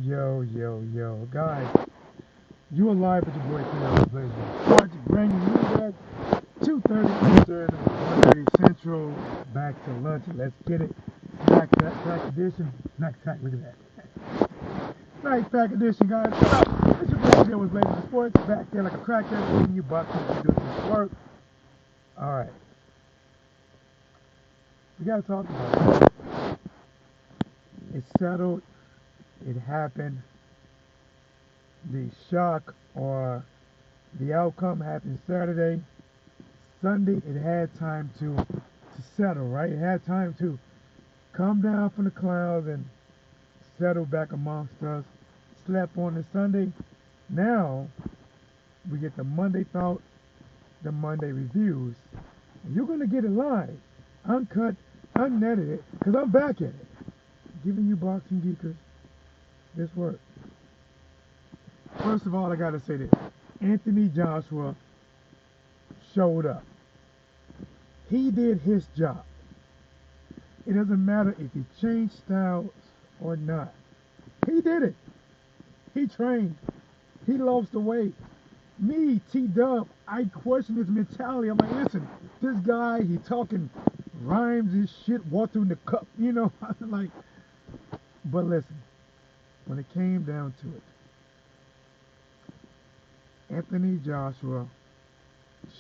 Yo, guys, you alive with your boy T Blazing. Start bringing you that 2:30 Eastern, 1:30 Central, back to lunch. Let's get it. Snack pack edition. Snack pack, look at that. Snack pack edition, guys. So, it's your boy T Blazing Sports, back there like a crackhead, giving you boxing to do some work. Alright, we gotta talk about it. It's settled, it happened. The shock or the outcome happened Saturday. Sunday, it had time to settle, right? It had time to come down from the clouds and settle back amongst us. Slept on the Sunday. Now, we get the Monday thoughts, the Monday reviews. And you're going to get it live, uncut, unedited, because I'm back at it. Giving you boxing geekers this work. First of all, I got to say this. Anthony Joshua showed up. He did his job. It doesn't matter if he changed styles or not. He did it. He trained. He lost the weight. Me, T-Dub, I question his mentality. I'm like, listen, this guy, he talking rhymes and shit, walk through the cup, you know. I'm like, but listen, when it came down to it, Anthony Joshua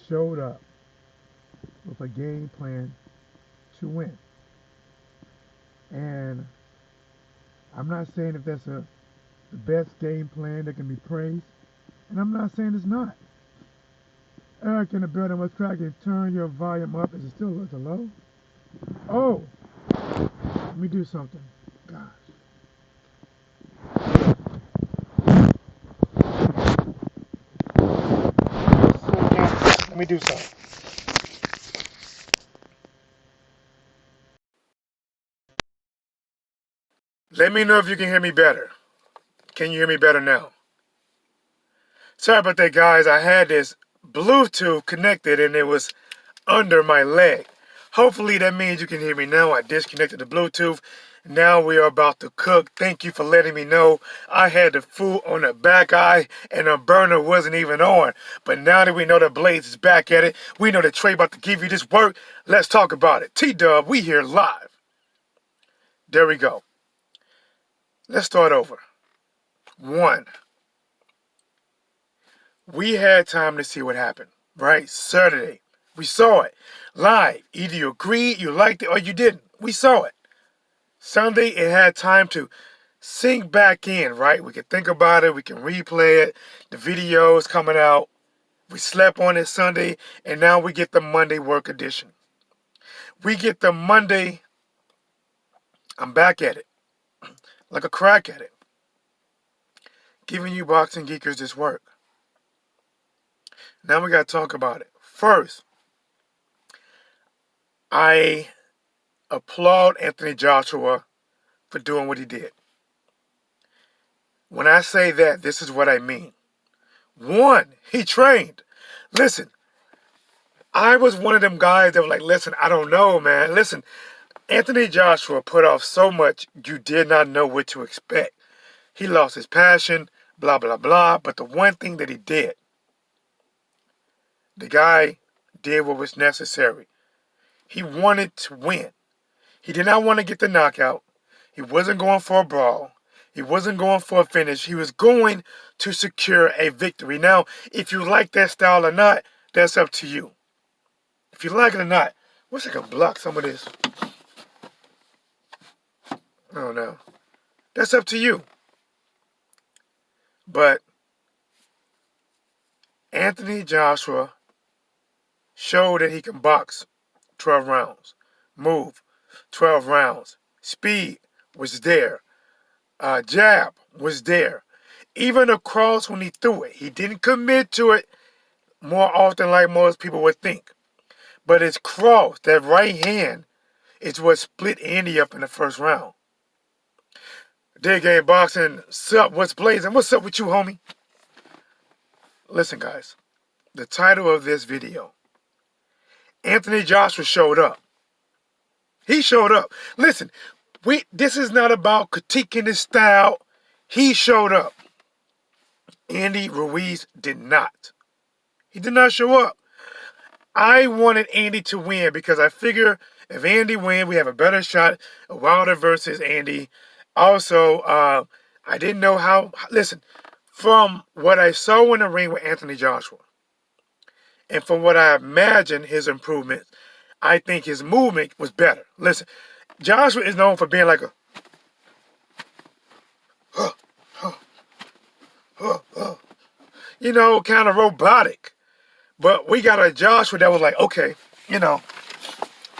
showed up with a game plan to win. And I'm not saying if that's the best game plan that can be praised, and I'm not saying it's not. Eric in the building was cracking. Turn your volume up. Is it still a little low? Oh, let me do something. Gosh. Let me do something. Let me know if you can hear me better. Can you hear me better now? Sorry about that, guys. I had this Bluetooth connected and it was under my leg. Hopefully that means you can hear me now. I disconnected the Bluetooth. Now we are about to cook. Thank you for letting me know. I had the food on the back eye and the burner wasn't even on. But now that we know the Blaze is back at it, we know that Trey about to give you this work. Let's talk about it. T-Dub, we here live. There we go. Let's start over. One, we had time to see what happened, right? Saturday. We saw it live. Either you agreed, you liked it, or you didn't. We saw it. Sunday, it had time to sink back in, right? We can think about it. We can replay it. The video is coming out. We slept on it Sunday, and now we get the Monday work edition. We get the Monday, I'm back at it, like a crack at it, giving you boxing geekers this work. Now we got to talk about it. First, I applaud Anthony Joshua for doing what he did. When I say that, this is what I mean. One, he trained. Listen, I was one of them guys that was like, listen, I don't know, man. Listen, Anthony Joshua put off so much you did not know what to expect. He lost his passion, blah, blah, blah. But the one thing that he did, the guy did what was necessary. He wanted to win. He did not want to get the knockout. He wasn't going for a brawl. He wasn't going for a finish. He was going to secure a victory. Now, if you like that style or not, that's up to you. If you like it or not, wish I could block some of this. I don't know. That's up to you. But Anthony Joshua showed that he can box 12 rounds, move 12 rounds. Speed was there. Jab was there. Even across when he threw it, he didn't commit to it more often like most people would think. But his cross, that right hand, is what split Andy up in the first round. Dead Game Boxing, sup, what's blazing? What's up with you, homie? Listen, guys, the title of this video, Anthony Joshua showed up. He showed up. Listen, this is not about critiquing his style. He showed up. Andy Ruiz did not. He did not show up. I wanted Andy to win because I figure if Andy wins, we have a better shot of Wilder versus Andy. Also, I didn't know how. Listen, from what I saw in the ring with Anthony Joshua, and from what I imagined his improvements, I think his movement was better. Listen, Joshua is known for being like a, kind of robotic. But we got a Joshua that was like, okay,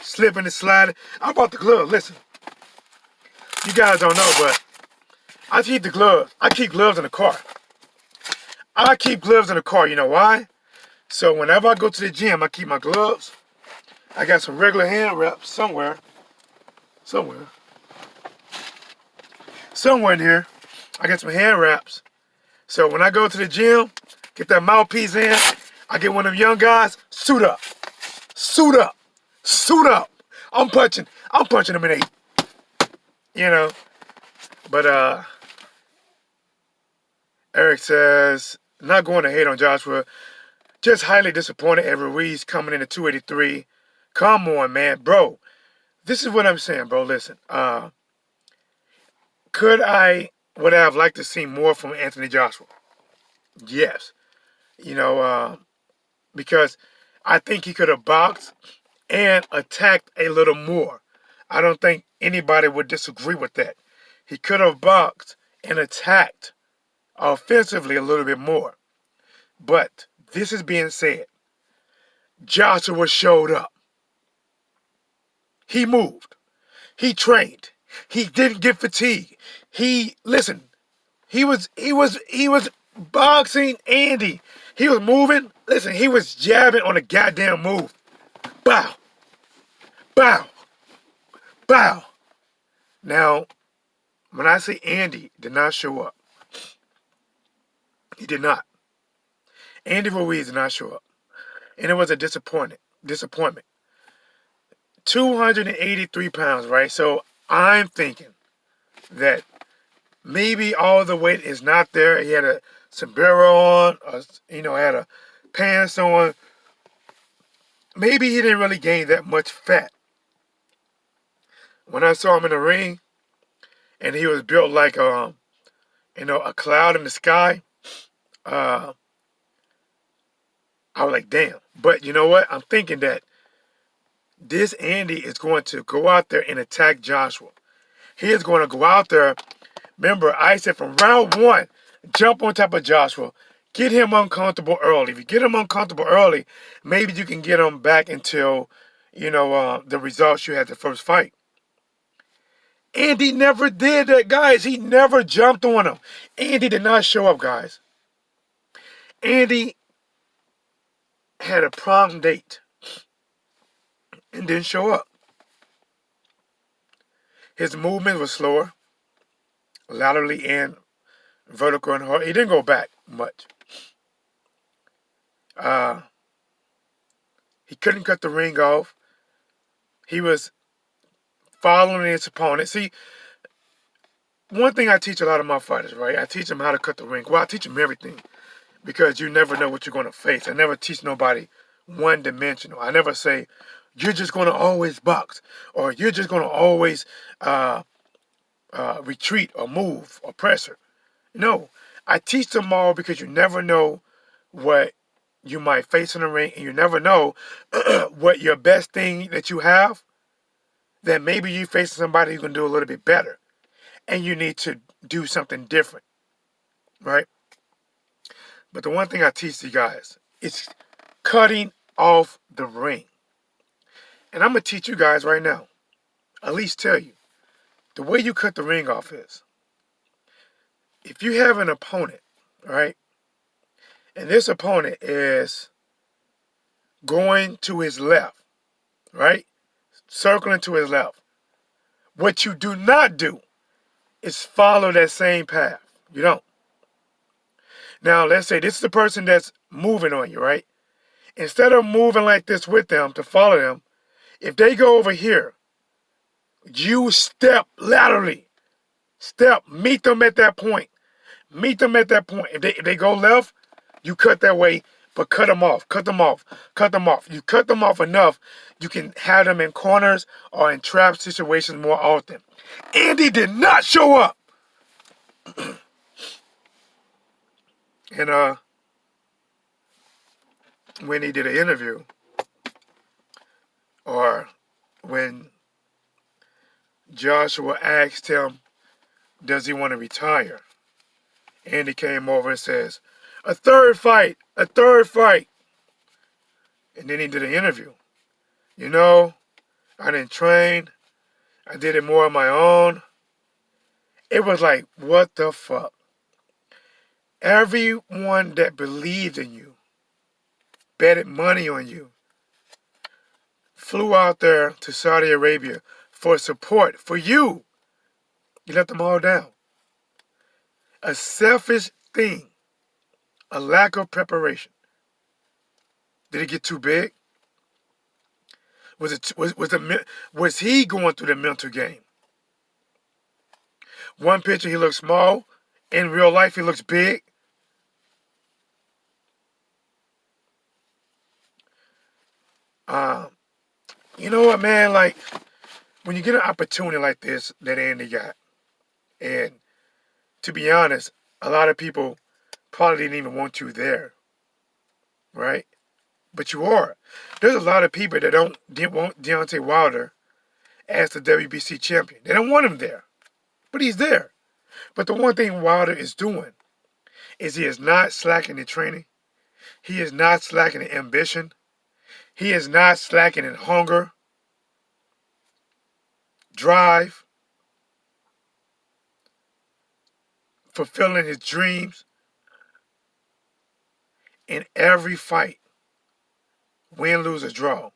slipping and sliding. I bought the gloves. Listen, you guys don't know, but I keep the gloves. I keep gloves in the car. I keep gloves in the car. You know why? So whenever I go to the gym, I keep my gloves. I got some regular hand wraps somewhere in here. I got some hand wraps. So when I go to the gym, get that mouthpiece in, I get one of them young guys, suit up. Suit up. Suit up. I'm punching them in 8. But Eric says, not going to hate on Joshua, just highly disappointed at Ruiz coming in at 283. Come on, man. Bro, this is what I'm saying, bro. Listen, would I have liked to see more from Anthony Joshua? Yes. Because I think he could have boxed and attacked a little more. I don't think anybody would disagree with that. He could have boxed and attacked offensively a little bit more. But this is being said. Joshua showed up. He moved. He trained. He didn't get fatigued. He was boxing Andy. He was moving. Listen, he was jabbing on a goddamn move. Bow. Bow. Bow. Now, when I say Andy did not show up, he did not. Andy Ruiz did not show up. And it was a disappointment. 283 pounds, right? So I'm thinking that maybe all the weight is not there. He had a sombrero on, had a pants on. Maybe he didn't really gain that much fat. When I saw him in the ring, and he was built like a cloud in the sky, I was like, damn. But you know what? I'm thinking that this Andy is going to go out there and attack Joshua. He is going to go out there. Remember, I said from round 1, jump on top of Joshua. Get him uncomfortable early. If you get him uncomfortable early, maybe you can get him back until, the results you had the first fight. Andy never did that, guys. He never jumped on him. Andy did not show up, guys. Andy had a prom date and didn't show up. His movement was slower, laterally and vertical and hard. He didn't go back much. He couldn't cut the ring off. He was following his opponent. See, one thing I teach a lot of my fighters, right? I teach them how to cut the ring. Well, I teach them everything because you never know what you're going to face. I never teach nobody one-dimensional. I never say, you're just going to always box or you're just going to always retreat or move or pressure. No, I teach them all because you never know what you might face in the ring, and you never know what your best thing that you have, that maybe you facing somebody who can do a little bit better, and you need to do something different, right? But the one thing I teach you guys is cutting off the ring. And I'm going to teach you guys right now, at least tell you, the way you cut the ring off is, if you have an opponent, right, and this opponent is going to his left, right, circling to his left, what you do not do is follow that same path. You don't. Now, let's say this is the person that's moving on you, right? Instead of moving like this with them to follow them, if they go over here, you step laterally. Meet them at that point. Meet them at that point. If they go left, you cut that way, but cut them off. Cut them off. Cut them off. You cut them off enough, you can have them in corners or in trap situations more often. Andy did not show up. And when he did an interview, or when Joshua asked him, does he want to retire? Andy came over and says, a third fight. And then he did an interview. You know, I didn't train. I did it more on my own. It was like, what the fuck? Everyone that believed in you, betted money on you, flew out there to Saudi Arabia for support for you. You let them all down. A selfish thing. A lack of preparation. Did it get too big? Was he going through the mental game? One picture he looks small. In real life he looks big. You know what, man? Like, when you get an opportunity like this that Andy got, and to be honest, a lot of people probably didn't even want you there, right? But you are. There's a lot of people that didn't want Deontay Wilder as the WBC champion. They don't want him there, but he's there. But the one thing Wilder is doing is he is not slacking in training. He is not slacking in ambition. He is not slacking in hunger, drive, fulfilling his dreams. In every fight, win, lose, or draw,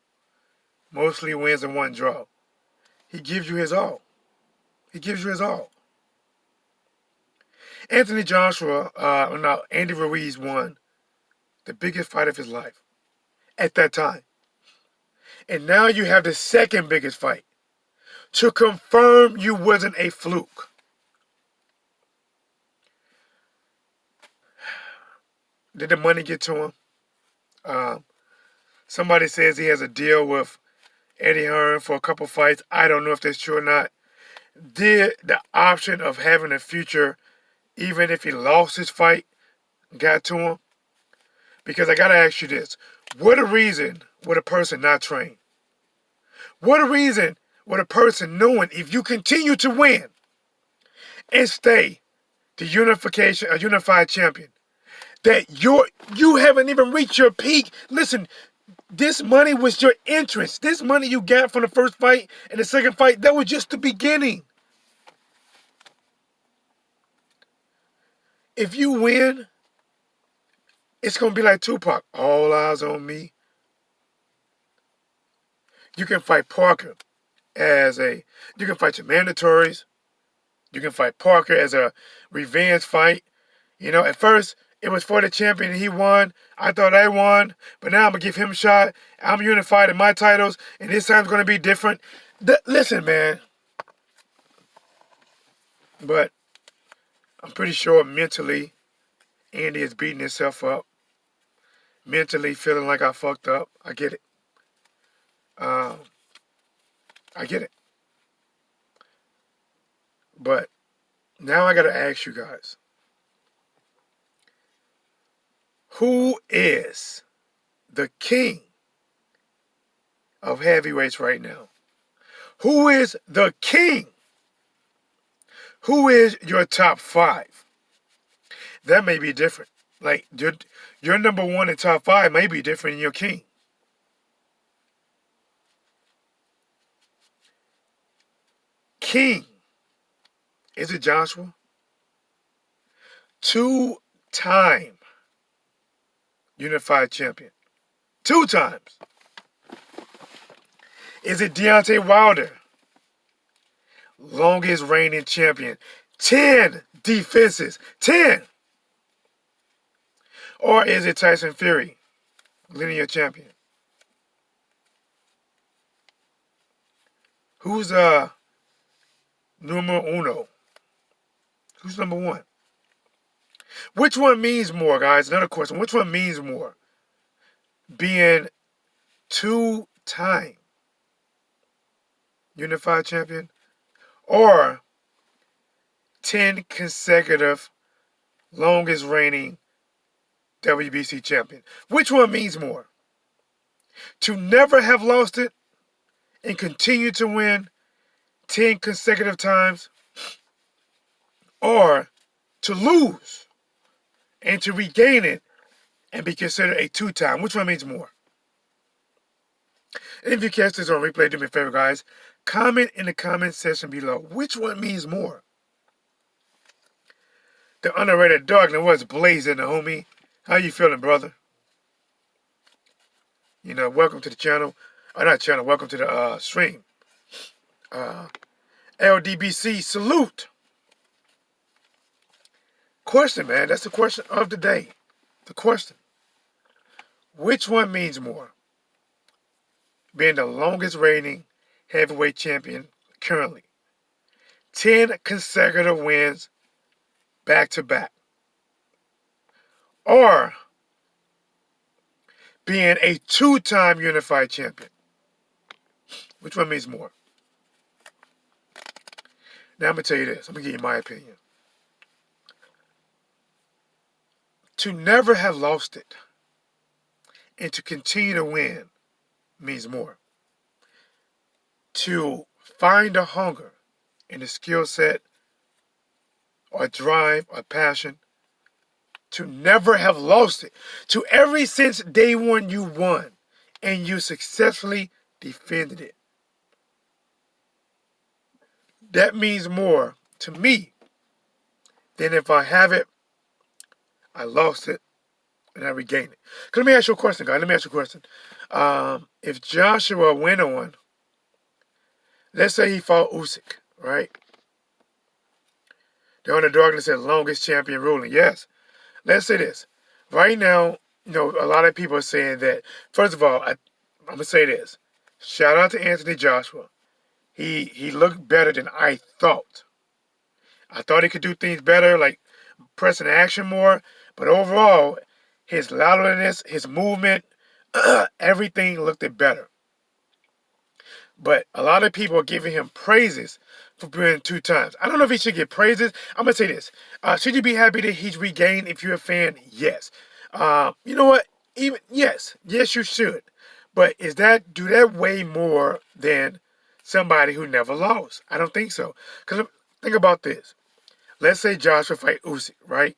mostly wins and one draw, he gives you his all. He gives you his all. Andy Ruiz won the biggest fight of his life at that time. And now you have the second biggest fight to confirm you wasn't a fluke. Did the money get to him? Somebody says he has a deal with Eddie Hearn for a couple fights. I don't know if that's true or not. Did the option of having a future, even if he lost his fight, got to him? Because I got to ask you this. What a reason would a person not train? What a reason would a person knowing if you continue to win and stay the unified champion, that you haven't even reached your peak? Listen, this money was your entrance. This money you got from the first fight and the second fight, that was just the beginning. If you win, it's going to be like Tupac. All eyes on me. You can fight Parker you can fight your mandatories. You can fight Parker as a revenge fight. You know, at first, it was for the champion and he won. I thought I won, but now I'm going to give him a shot. I'm unified in my titles, and this time's going to be different. Listen, man. But I'm pretty sure mentally, Andy is beating himself up. Mentally feeling like I fucked up. I get it. I get it. But now I got to ask you guys. Who is the king of heavyweights right now? Who is the king? Who is your top 5? That may be different. Like, your number 1 and top 5 may be different than your king. King. Is it Joshua? 2-time unified champion. 2 times. Is it Deontay Wilder? Longest reigning champion. 10 defenses. 10. Or is it Tyson Fury? Linear champion. Who's numero uno? Who's number 1? Which one means more, guys? Another question. Which one means more? Being two-time unified champion or 10 consecutive longest reigning WBC champion? Which one means more? To never have lost it and continue to win 10 consecutive times, or to lose and to regain it and be considered a two-time? Which one means more? And if you catch this on replay, do me a favor, guys. Comment in the comment section below. Which one means more? The underrated dog and what's blazing, the homie. How you feeling, brother? You know, welcome to the channel. Not channel, welcome to the stream. LDBC, salute. Question, man. That's the question of the day. The question. Which one means more? Being the longest reigning heavyweight champion currently. 10 consecutive wins back to back. Or being a two-time unified champion. Which one means more? Now I'm going to tell you this. I'm going to give you my opinion. To never have lost it and to continue to win means more. To find a hunger and a skill set or drive or passion to never have lost it. To ever since day one you won and you successfully defended it. That means more to me than if I have it, I lost it, and I regained it. Let me ask you a question, guys. Let me ask you a question. If Joshua went on, let's say he fought Usyk, right? The underdog said longest champion ruling. Yes. Let's say this. Right now, you know, a lot of people are saying that, first of all, I'm going to say this. Shout out to Anthony Joshua. He looked better than I thought. I thought he could do things better, like pressing action more. But overall, his loudness, his movement, everything looked better. But a lot of people are giving him praises for being two times. I don't know if he should get praises. I'm going to say this. Should you be happy that he's regained if you're a fan? Yes. You know what? Yes, you should. But do that weigh more than somebody who never lost? I don't think so. Because think about this. Let's say Joshua fight Usyk, right?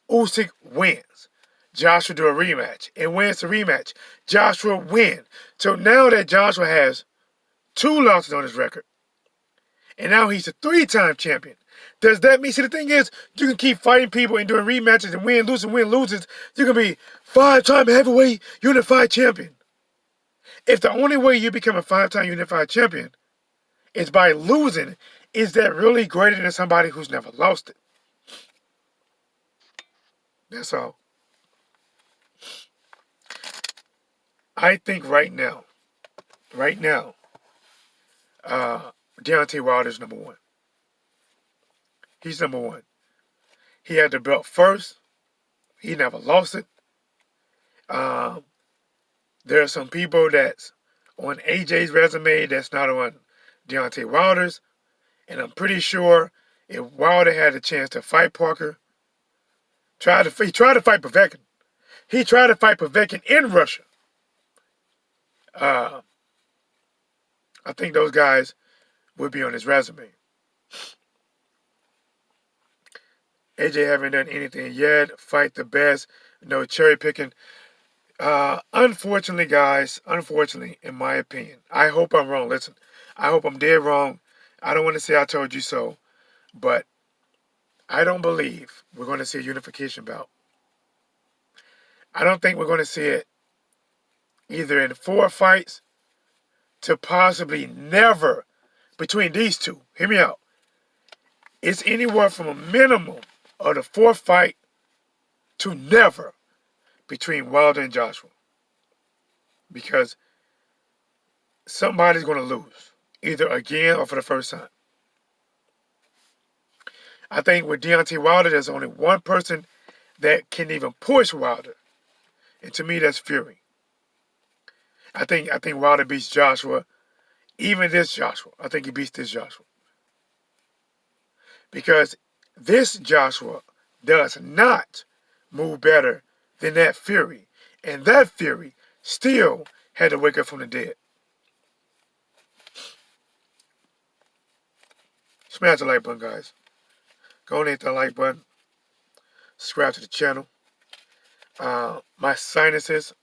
Usyk wins. Joshua do a rematch and wins the rematch. Joshua wins. So now that Joshua has 2 losses on his record, and now he's a 3-time champion. Does that mean, see, the thing is, you can keep fighting people and doing rematches and win, loses. You can be 5-time heavyweight unified champion. If the only way you become a 5-time unified champion is by losing, is that really greater than somebody who's never lost it? That's all. I think right now, Deontay Wilder's number 1. He's number 1. He had the belt first. He never lost it. There are some people that's on AJ's resume that's not on Deontay Wilder's. And I'm pretty sure if Wilder had a chance to fight Parker, he tried to fight Povetkin. He tried to fight Povetkin in Russia. I think those guys would be on his resume. AJ haven't done anything yet. Fight the best. No cherry picking. Unfortunately, guys, in my opinion, I hope I'm wrong. Listen, I hope I'm dead wrong. I don't want to say I told you so, but I don't believe we're going to see a unification bout. I don't think we're going to see it either in 4 fights to possibly never between these two. Hear me out. It's anywhere from a minimum of the 4th fight to never between Wilder and Joshua. Because somebody's going to lose, either again or for the first time. I think with Deontay Wilder, there's only one person that can even push Wilder. And to me, that's Fury. I think Wilder beats Joshua. Even this Joshua. I think he beats this Joshua. Because this Joshua does not move better than that Fury. And that Fury still had to wake up from the dead. Smash the like button, guys. Go and hit that like button. Subscribe to the channel. My sinuses,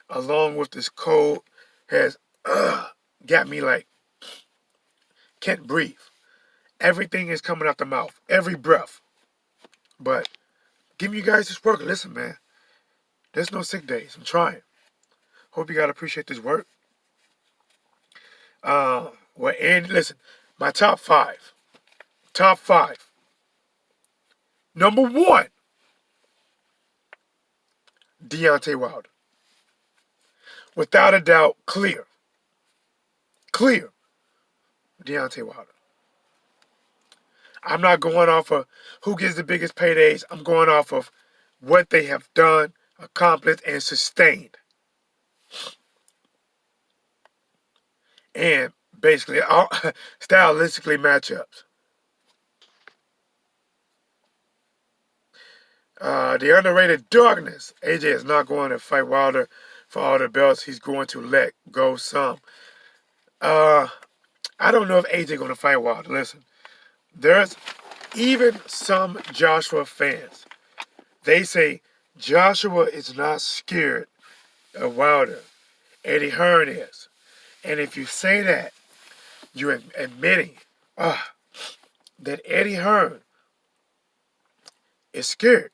along with this cold, has got me like, can't breathe. Everything is coming out the mouth. Every breath. But give you guys this work. Listen, man. There's no sick days. I'm trying. Hope you guys appreciate this work. And listen, my top five. Top five. Number one, Deontay Wilder. Without a doubt, clear. Clear. Deontay Wilder. I'm not going off of who gets the biggest paydays. I'm going off of what they have done, accomplished, and sustained. And basically, all stylistically matchups. The underrated darkness. AJ is not going to fight Wilder for all the belts. He's going to let go some. I don't know if AJ going to fight Wilder. Listen, there's even some Joshua fans. They say Joshua is not scared of Wilder. Eddie Hearn is. And if you say that, you're admitting that Eddie Hearn is scared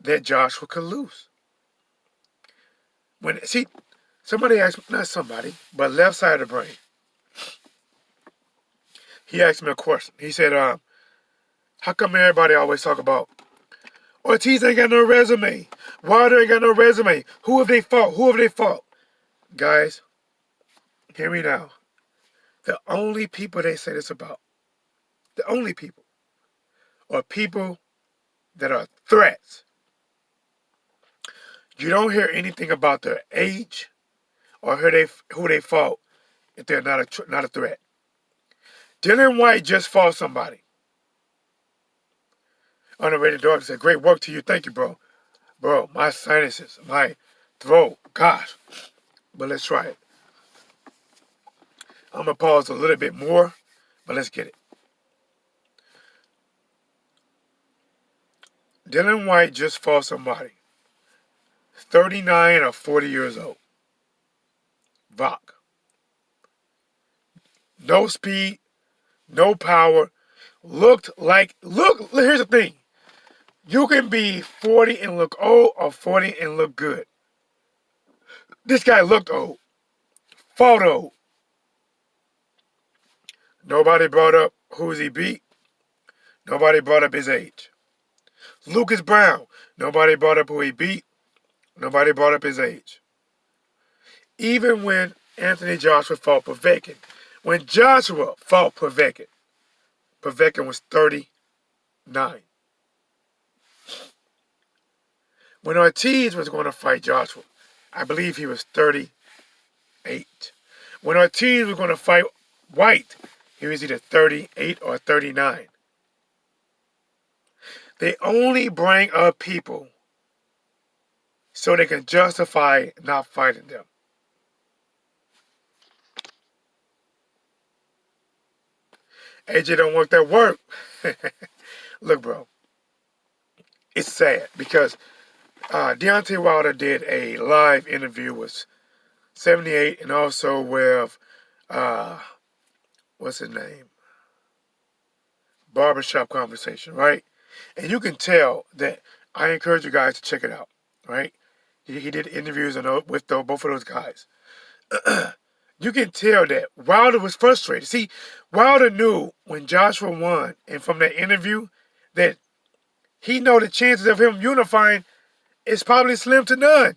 that Joshua could lose. Somebody asked me, not somebody, but left side of the brain. He asked me a question. He said, how come everybody always talk about Ortiz ain't got no resume? Wilder ain't got no resume. Who have they fought? Who have they fought? Guys, hear me now. The only people they say this about, the only people, are people that are threats. You don't hear anything about their age or who they fought if they're not a threat. Dylan White just fought somebody. Underrated Dog said, great work to you. Thank you, bro. Bro, my sinuses, my throat, gosh. But let's try it. I'm going to pause a little bit more, but let's get it. Dylan White just fought somebody. 39 or 40 years old. Vok. No speed, no power. Here's the thing. You can be 40 and look old or 40 and look good. This guy looked old. Fought old. Nobody brought up who's he beat. Nobody brought up his age. Lucas Brown. Nobody brought up who he beat. Nobody brought up his age. Even when Anthony Joshua fought Povetkin. When Joshua fought Povetkin was 39. When Ortiz was going to fight Joshua, I believe he was 38. When Ortiz was going to fight White, he was either 38 or 39. They only bring up people so they can justify not fighting them. AJ don't want that work. Look, bro. It's sad because Deontay Wilder did a live interview with 78 and also with, what's his name? Barbershop Conversation, right? And you can tell that, I encourage you guys to check it out, right? He did interviews with both of those guys. You can tell that Wilder was frustrated. See, Wilder knew when Joshua won, and from that interview, that he know the chances of him unifying is probably slim to none.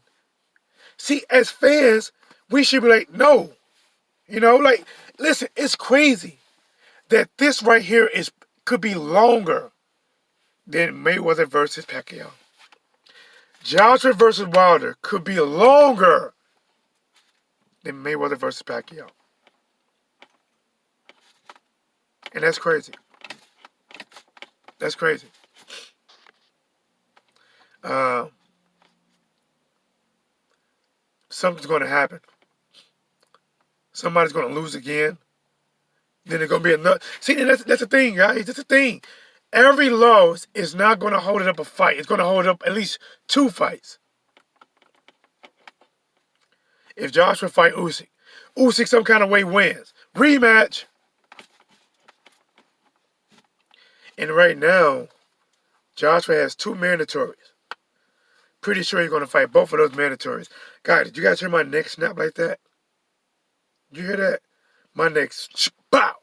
See, as fans, we should be like, no. Listen, it's crazy that this right here could be longer than Mayweather versus Pacquiao. Joshua versus Wilder could be longer than Mayweather versus Pacquiao. And that's crazy. That's crazy. Something's going to happen. Somebody's going to lose again. Then there's going to be another. See, that's the thing, guys. That's the thing. Every loss is not going to hold it up a fight. It's going to hold up at least 2 fights. If Joshua fight Usyk some kind of way wins. Rematch. And right now, Joshua has 2 mandatories. Pretty sure he's going to fight both of those mandatories. God, did you guys hear my neck snap like that? Did you hear that? My neck, pow!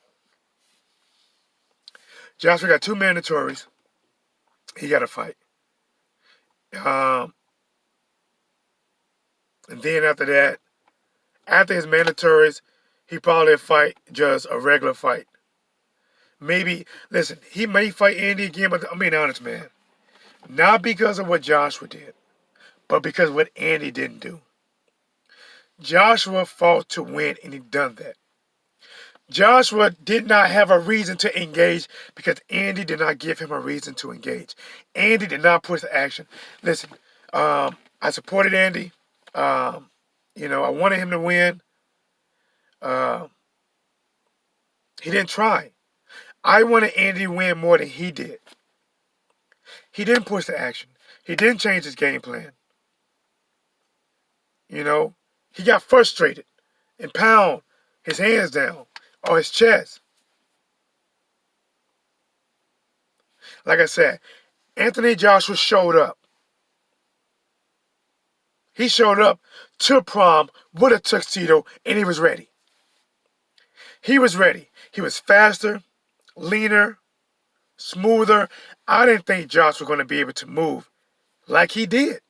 Joshua got 2 mandatories. He got to fight. And then after that, after his mandatories, he probably fight just a regular fight. Maybe, listen, he may fight Andy again, but I'm being honest, man. Not because of what Joshua did, but because of what Andy didn't do. Joshua fought to win, and he done that. Joshua did not have a reason to engage because Andy did not give him a reason to engage. Andy did not push the action. Listen, I supported Andy. I wanted him to win. He didn't try. I wanted Andy to win more than he did. He didn't push the action. He didn't change his game plan. He got frustrated and pound his hands down on his chest. Like I said, Anthony Joshua showed up. He showed up to prom with a tuxedo, and he was ready. He was ready. He was faster, leaner, smoother. I didn't think Josh was going to be able to move like he did.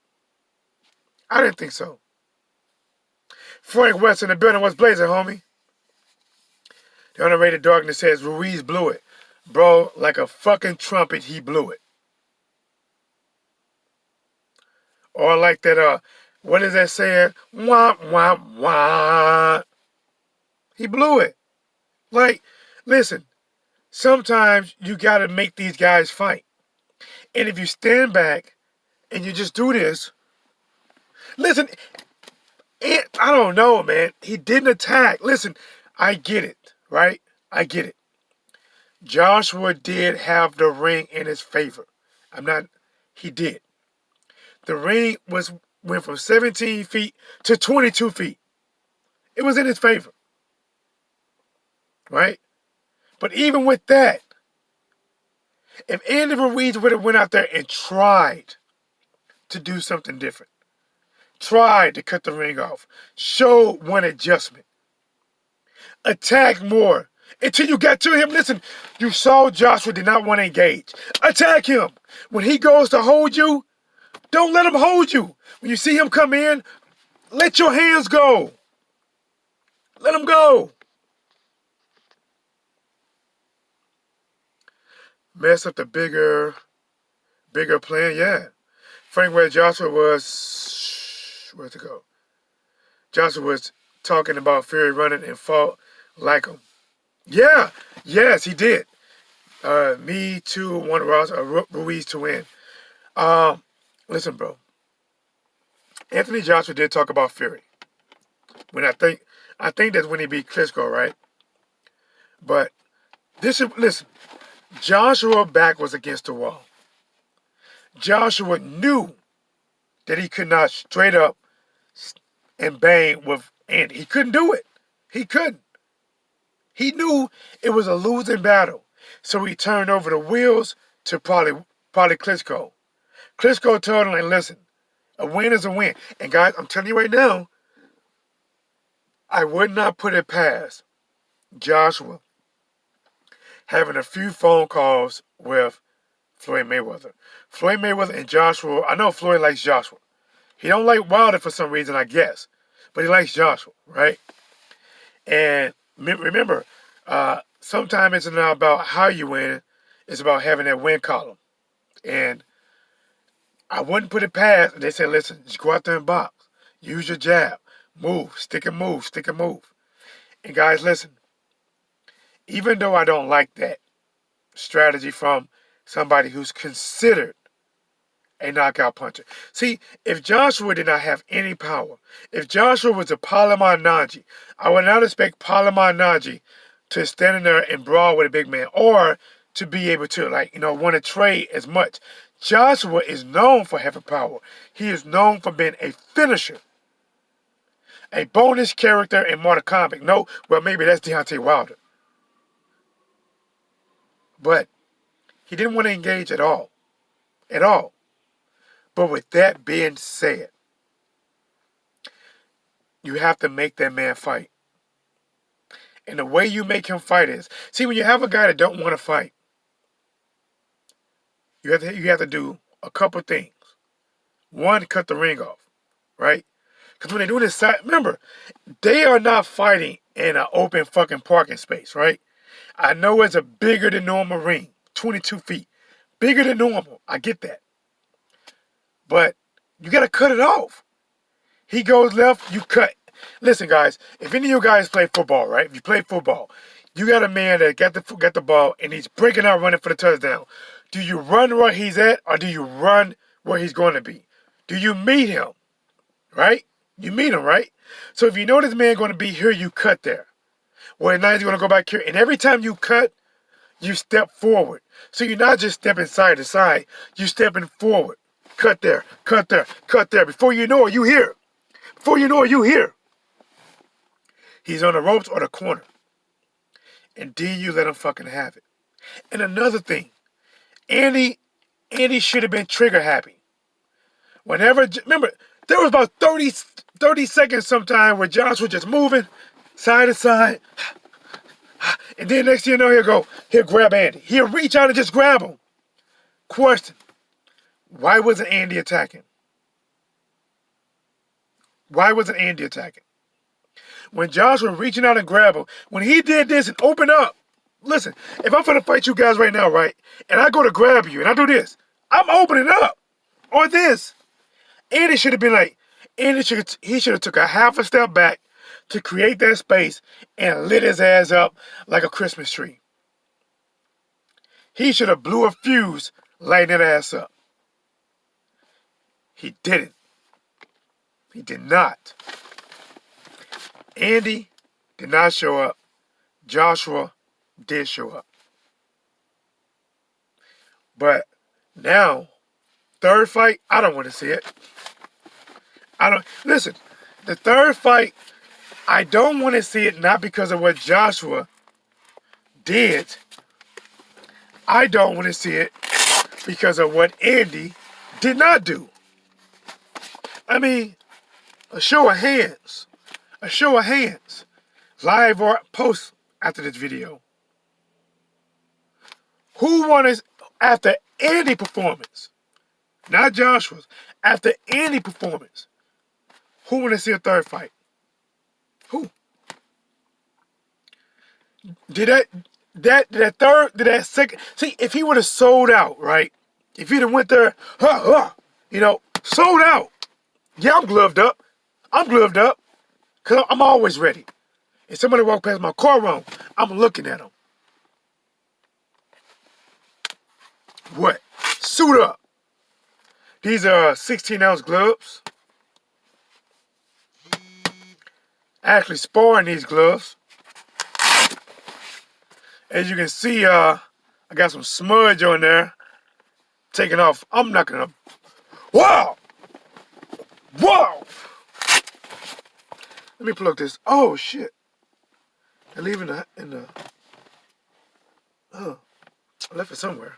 I didn't think so. Frank West in the building. What's blazing, homie? The underrated darkness says Ruiz blew it. Bro, like a fucking trumpet, he blew it. Or like that, what is that saying? Wah, wah, wah. He blew it. Like, listen, sometimes you got to make these guys fight. And if you stand back and you just do this, listen, I don't know, man. He didn't attack. Listen, I get it, right? I get it. Joshua did have the ring in his favor. He did. The ring went from 17 feet to 22 feet. It was in his favor. Right? But even with that, if Andy Ruiz would have went out there and tried to do something different, tried to cut the ring off, showed one adjustment, attack more until you got to him. Listen, you saw Joshua did not want to engage. Attack him. When he goes to hold you, don't let him hold you. When you see him come in, let your hands go. Let him go. Mess up the bigger plan, yeah. Frank where Joshua was, where'd it go? Joshua was talking about Fury running and fought like him. Yeah, yes, he did. Me too, one Ruiz to win. Listen, bro. Anthony Joshua did talk about Fury. I think that's when he beat Klitschko, right? But listen, Joshua's back was against the wall. Joshua knew that he could not straight up and bang with Andy. He couldn't do it. He couldn't. He knew it was a losing battle. So he turned over the wheels to probably Klitschko. Klitschko told him, like, listen, a win is a win. And guys, I'm telling you right now, I would not put it past Joshua having a few phone calls with Floyd Mayweather. Floyd Mayweather and Joshua, I know Floyd likes Joshua. He don't like Wilder for some reason, I guess. But he likes Joshua, right? And remember, sometimes it's not about how you win. It's about having that win column. And I wouldn't put it past. They said, listen, just go out there and box. Use your jab. Move. Stick and move. Stick and move. And guys, listen. Even though I don't like that strategy from somebody who's considered a knockout puncher. See, if Joshua did not have any power, if Joshua was a Palamon Naji, I would not expect Palamon Naji to stand in there and brawl with a big man or to be able to, want to trade as much. Joshua is known for having power. He is known for being a finisher, a bonus character in Mortal Kombat. No, well, maybe that's Deontay Wilder. But he didn't want to engage at all. At all. But with that being said, you have to make that man fight. And the way you make him fight is, see, when you have a guy that don't want to fight, you have to do a couple things. One, cut the ring off, right? Because when they do this, remember, they are not fighting in an open fucking parking space, right? I know it's a bigger than normal ring, 22 feet. Bigger than normal, I get that. But you got to cut it off. He goes left, you cut. Listen, guys, if any of you guys play football, right? If you play football, you got a man that got the ball and he's breaking out running for the touchdown. Do you run where he's at or do you run where he's going to be? Do you meet him, right? You meet him, right? So if you know this man going to be here, you cut there. Well, now he's going to go back here. And every time you cut, you step forward. So you're not just stepping side to side. You're stepping forward. Cut there, cut there, cut there. Before you know it, you here. Before you know it, you here. He's on the ropes or the corner. And then you let him fucking have it. And another thing, Andy should have been trigger happy. Remember, there was about 30 seconds sometime where Josh was just moving side to side. And then next thing you know, he'll grab Andy. He'll reach out and just grab him. Question. Why wasn't Andy attacking? Why wasn't Andy attacking? When Josh was reaching out and grab him, when he did this and open up, listen, if I'm going to fight you guys right now, right, and I go to grab you and I do this, I'm opening up. Or this. Andy should have been like, he should have took a half a step back to create that space and lit his ass up like a Christmas tree. He should have blew a fuse lighting that ass up. He didn't. He did not. Andy did not show up. Joshua did show up. But now, third fight, I don't want to see it. Listen, the third fight, I don't want to see it not because of what Joshua did. I don't want to see it because of what Andy did not do. I mean, a show of hands. A show of hands. Live or post after this video. Who wanted, after Andy's performance, not Joshua's, after Andy's performance, who want to see a third fight? Who? Did that second, see, if he would have sold out, right? If he'd have went there, sold out. Yeah, I'm gloved up. Because I'm always ready. If somebody walk past my car wrong, I'm looking at them. What? Suit up. These are 16-ounce gloves. Actually sparring these gloves. As you can see, I got some smudge on there. Taking off. I'm not going to... Wow! Whoa! Let me plug this. Oh, shit. I leave in the... Oh, I left it somewhere.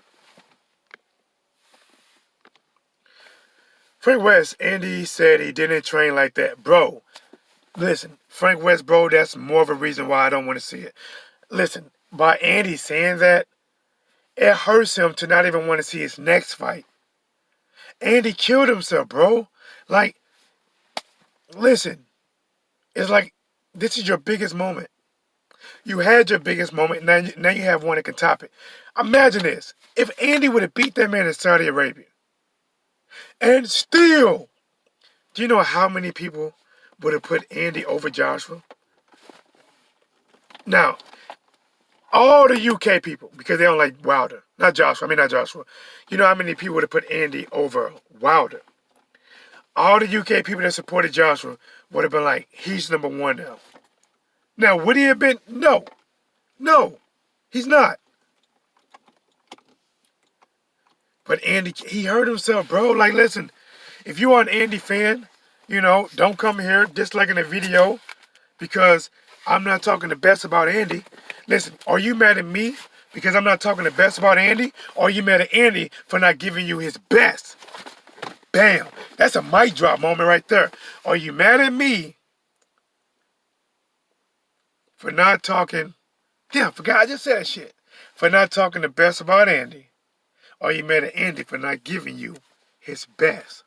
Frank West, Andy said he didn't train like that. Bro, listen, Frank West, bro, that's more of a reason why I don't want to see it. Listen, by Andy saying that, it hurts him to not even want to see his next fight. Andy killed himself, bro. Like, listen, it's like, this is your biggest moment. You had your biggest moment, now you have one that can top it. Imagine this. If Andy would have beat that man in Saudi Arabia, And still, do you know how many people would have put Andy over Joshua? Now, all the UK people, because they don't like Wilder. Not Joshua. You know how many people would have put Andy over Wilder? All the UK people that supported Joshua would have been like, he's number one now. Now, would he have been? No. No, he's not. But Andy, he hurt himself, bro. Like, listen, if you are an Andy fan, you know, don't come here disliking the video because I'm not talking the best about Andy. Listen, are you mad at me because I'm not talking the best about Andy? Or are you mad at Andy for not giving you his best? Bam. That's a mic drop moment right there. Are you mad at me for not talking... Damn, I forgot I just said that shit. For not talking the best about Andy? Or are you mad at Andy for not giving you his best?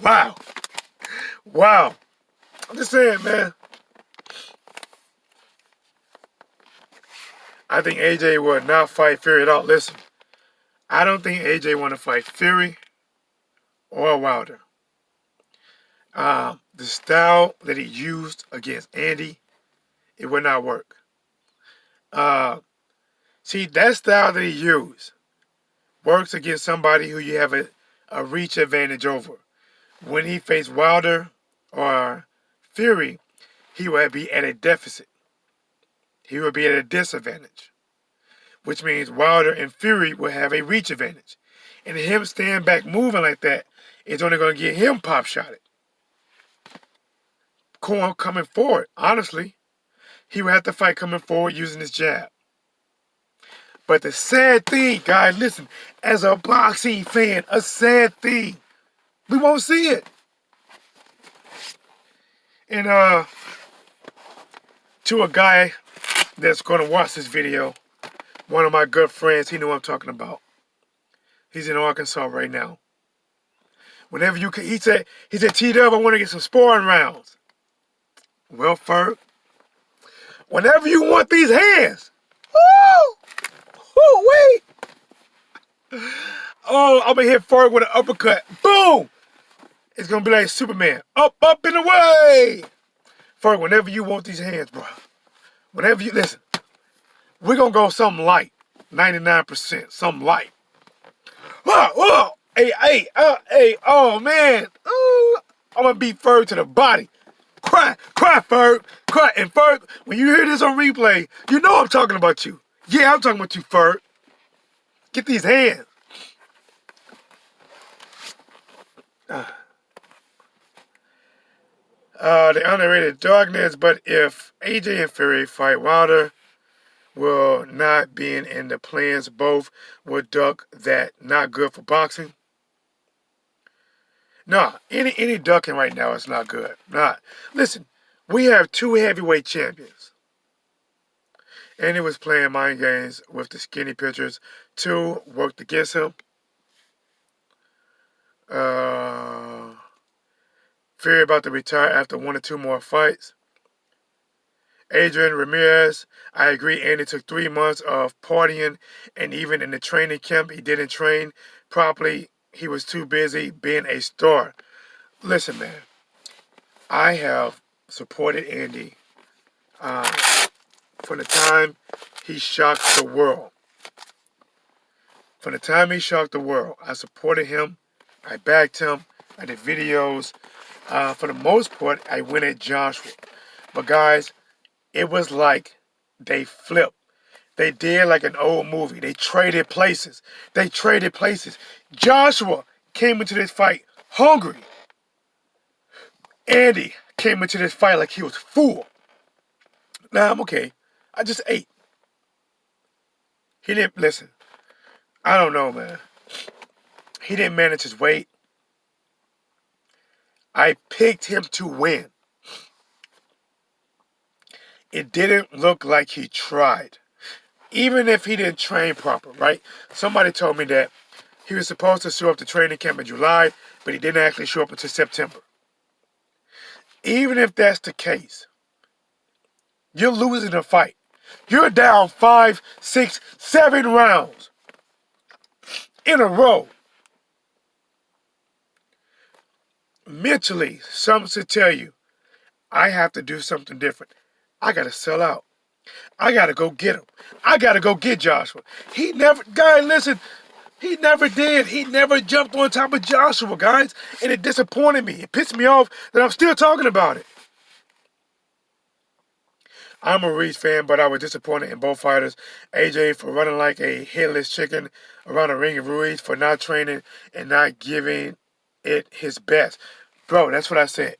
Wow. Wow. I'm just saying, man. I think AJ will not fight Fury at all. Listen, I don't think AJ want to fight Fury or Wilder. The style that he used against Andy, it would not work. See, that style that he used works against somebody who you have a reach advantage over. When he faced Wilder or Fury, he would be at a deficit. He would be at a disadvantage. Which means Wilder and Fury will have a reach advantage. And him stand back moving like that is only going to get him pop shotted. Coming forward, honestly, he would have to fight coming forward using his jab. But the sad thing, guys, listen, as a boxing fan, a sad thing, we won't see it. And to a guy that's going to watch this video, one of my good friends, he knew what I'm talking about. He's in Arkansas right now. Whenever you can, he said, T-Dub, I want to get some sparring rounds. Well, Ferg, whenever you want these hands, wait. Oh, I'm going to hit Ferg with an uppercut. Boom. It's going to be like Superman. Up, and away. Ferg, whenever you want these hands, bro. Whenever you, listen, we're going to go something light. 99%, something light. Hey, oh, man. Ooh, I'm going to beat Ferg to the body. Cry, Ferg, cry. And Ferg, when you hear this on replay, you know I'm talking about you. Yeah, I'm talking about you, Ferg. Get these hands. The underrated darkness, but if AJ and Fury fight Wilder, will not being in the plans, both will duck that. Not good for boxing. Nah, any ducking right now is not good. Not. Listen, we have two heavyweight champions. And he was playing mind games with the skinny pitchers. Two worked against him. Fury about to retire after 1 or 2 more fights. Adrian Ramirez, I agree, Andy took 3 months of partying, and even in the training camp, he didn't train properly. He was too busy being a star. Listen, man, I have supported Andy from the time he shocked the world. From the time he shocked the world, I supported him. I backed him. I did videos. For the most part, I went at Joshua. But guys, it was like they flipped. They did like an old movie. They traded places. Joshua came into this fight hungry. Andy came into this fight like he was full. Nah, I'm okay. I just ate. He didn't, listen, I don't know, man. He didn't manage his weight. I picked him to win. It didn't look like he tried. Even if he didn't train proper, right? Somebody told me that he was supposed to show up to training camp in July, but he didn't actually show up until September. Even if that's the case, you're losing a fight. You're down 5, 6, 7 rounds in a row. mentally, something should tell you, I have to do something different. I got to sell out. I got to go get him. I got to go get Joshua. He never, guys, listen, he never did. He never jumped on top of Joshua, guys. And it disappointed me. It pissed me off that I'm still talking about it. I'm a Ruiz fan, but I was disappointed in both fighters. AJ for running like a headless chicken around the ring, and Ruiz for not training and not giving it his best. Bro, that's what I said.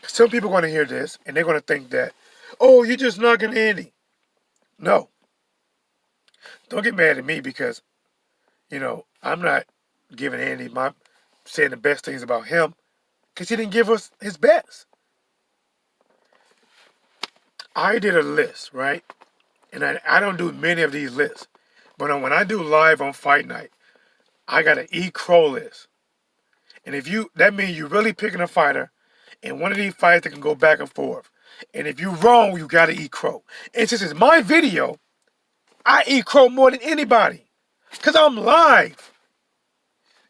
Some people are going to hear this, and they're going to think that, oh, you're just knocking Andy. No. Don't get mad at me because, I'm not giving Andy saying the best things about him because he didn't give us his best. I did a list, right? And I don't do many of these lists. But when I do live on Fight Night, I got an E-Crow list. And that means you're really picking a fighter in one of these fights that can go back and forth. And if you're wrong, you got to eat-crow. And since it's my video, I eat-crow more than anybody. Because I'm live.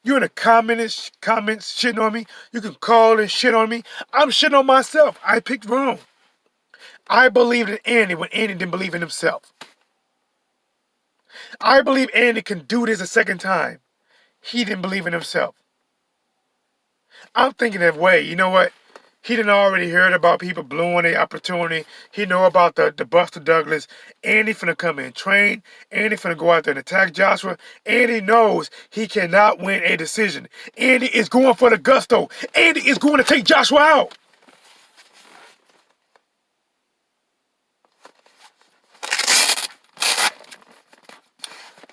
You're in the comments shitting on me. You can call and shit on me. I'm shitting on myself. I picked wrong. I believed in Andy when Andy didn't believe in himself. I believe Andy can do this a second time. He didn't believe in himself. I'm thinking that way. You know what? He done already heard about people blowing their opportunity. He know about the Buster Douglas. Andy finna come in train. Andy finna go out there and attack Joshua. Andy knows he cannot win a decision. Andy is going for the gusto. Andy is going to take Joshua out.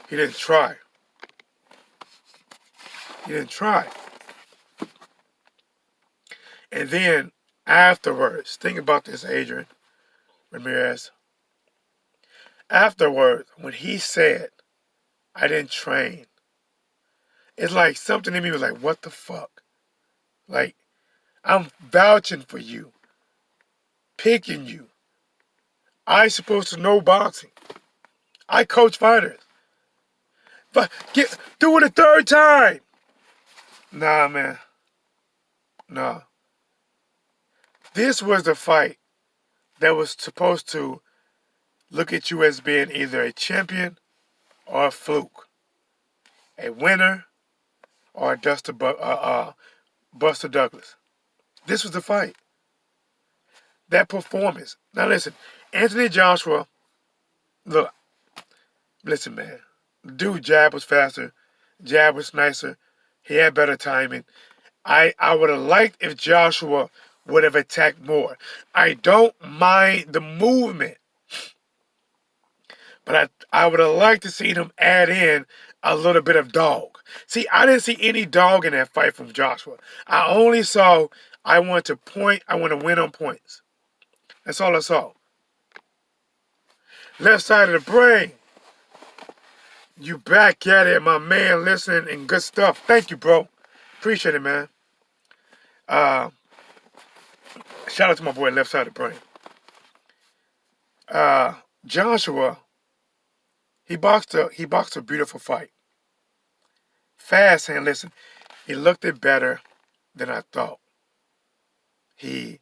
He didn't try. He didn't try. And then afterwards, think about this, Adrian Ramirez. Afterwards, when he said, I didn't train, it's like something in me was like, what the fuck? Like, I'm vouching for you, picking you. I supposed to know boxing. I coach fighters. But do it a third time. Nah, man. Nah. This was the fight that was supposed to look at you as being either a champion or a fluke. A winner or a Buster Douglas. This was the fight. That performance. Now listen, Anthony Joshua, look, listen, man. Dude, jab was faster. Jab was nicer. He had better timing. I would have liked if Joshua would have attacked more. I don't mind the movement. But I would have liked to see him add in a little bit of dog. See, I didn't see any dog in that fight from Joshua. I only saw, I want to point, I want to win on points. That's all I saw. Left side of the brain. You back at it, my man, listening and good stuff. Thank you, bro. Appreciate it, man. Shout out to my boy, left side of the brain. Joshua, he boxed a beautiful fight. Fast hand, listen, he looked it better than I thought. He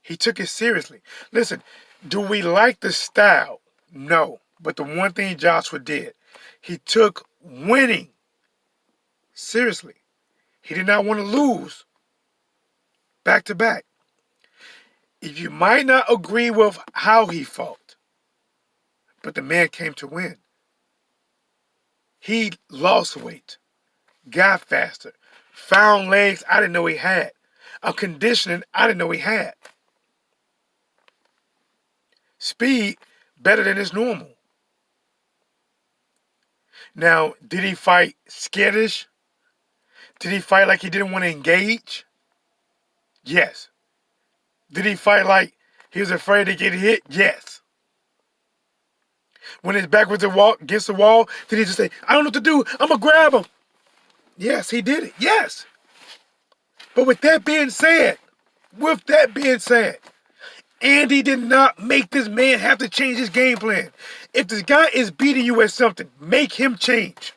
took it seriously. Listen, do we like the style? No. But the one thing Joshua did, he took winning seriously. He did not want to lose back to back. If you might not agree with how he fought, but the man came to win. He lost weight, got faster, found legs I didn't know he had, a conditioning I didn't know he had. Speed better than his normal. Now, did he fight skittish? Did he fight like he didn't want to engage? Yes. Did he fight like he was afraid to get hit? Yes. When his back was against the wall, did he just say, I don't know what to do, I'm going to grab him? Yes, he did it. Yes. But with that being said, Andy did not make this man have to change his game plan. If this guy is beating you at something, make him change.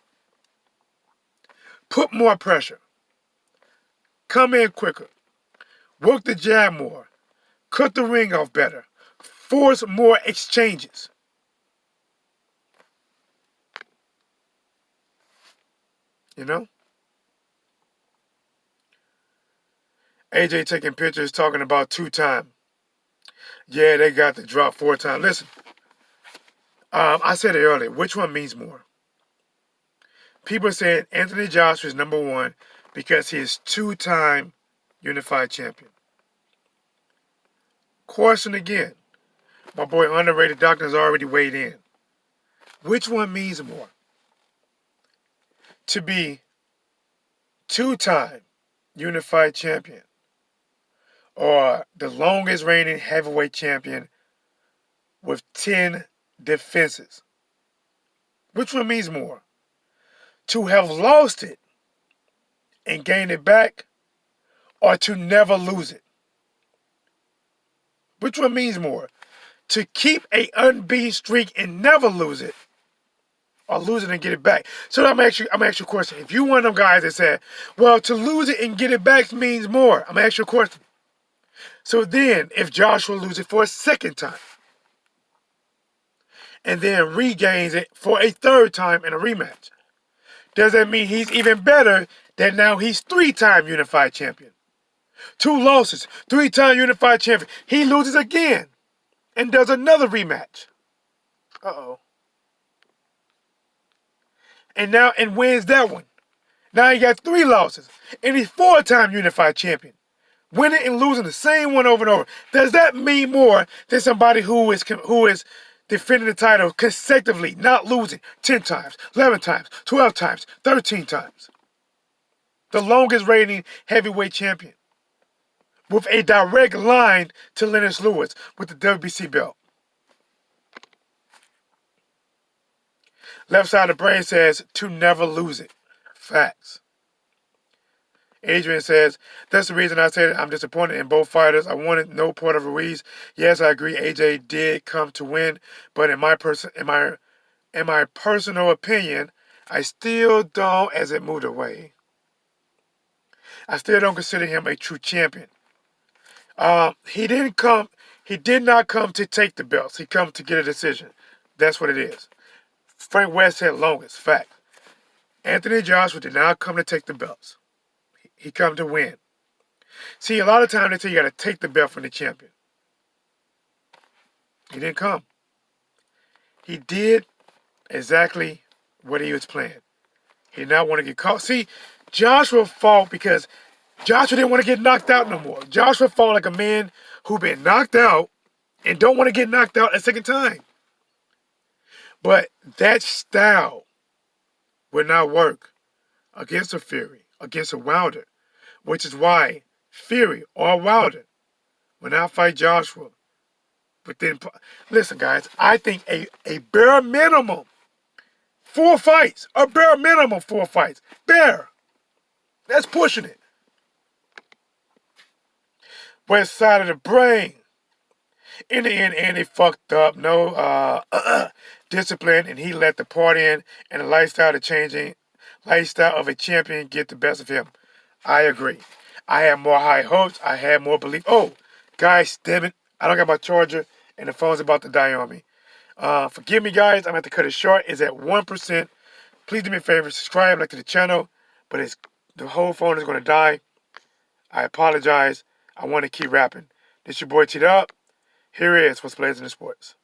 Put more pressure. Come in quicker. work the jab more, cut the ring off better, force more exchanges. You know? AJ taking pictures talking about 2-time. Yeah, they got the drop 4-time. Listen, I said it earlier. Which one means more? People are saying Anthony Joshua is number 1 because he is 2-time unified champion. Question again. My boy Underrated Doctor has already weighed in. Which one means more? To be 2-time unified champion or the longest reigning heavyweight champion with 10 defenses? Which one means more? To have lost it and gain it back, or to never lose it? Which one means more? To keep a unbeaten streak and never lose it, or lose it and get it back? So I'm asking you a question. If you one of them guys that said, well, to lose it and get it back means more, I'm asking you a question. So then, if Joshua loses it for a second time, and then regains it for a third time in a rematch, does that mean he's even better than now he's 3-time unified champion? 2 losses, 3-time unified champion. He loses again and does another rematch. Uh-oh. And wins that one. Now he got 3 losses. And he's 4-time unified champion. Winning and losing the same one over and over. Does that mean more than somebody who is defending the title consecutively, not losing 10 times, 11 times, 12 times, 13 times? The longest reigning heavyweight champion, with a direct line to Lennox Lewis with the WBC belt. Left side of the brain says to never lose it. Facts. Adrian says, that's the reason I said I'm disappointed in both fighters. I wanted no part of Ruiz. Yes, I agree AJ did come to win, but in my personal opinion, I still don't, as it moved away, I still don't consider him a true champion. He did not come to take the belts. He come to get a decision. That's what it is. Frank West said longest. Fact. Anthony Joshua did not come to take the belts. He come to win. See, a lot of times they say you got to take the belt from the champion. He didn't come. He did exactly what he was playing. He did not want to get caught. See, Joshua fought because Joshua didn't want to get knocked out no more. Joshua fought like a man who been knocked out and don't want to get knocked out a second time. But that style would not work against a Fury, against a Wilder, which is why Fury or Wilder will not fight Joshua. Listen, guys, I think a bare minimum 4 fights, a bare minimum 4 fights, bare. That's pushing it. West side of the brain. In the end, Andy fucked up. No discipline, and he let the partying and the lifestyle of a champion get the best of him. I agree. I had more high hopes. I had more belief. Oh, guys, damn it. I don't got my charger, and the phone's about to die on me. Forgive me, guys. I'm going to have to cut it short. It's at 1%. Please do me a favor. Subscribe, like to the channel. But the whole phone is going to die. I apologize. I want to keep rapping. This your boy Cheat Up. Here is what's blazing in sports.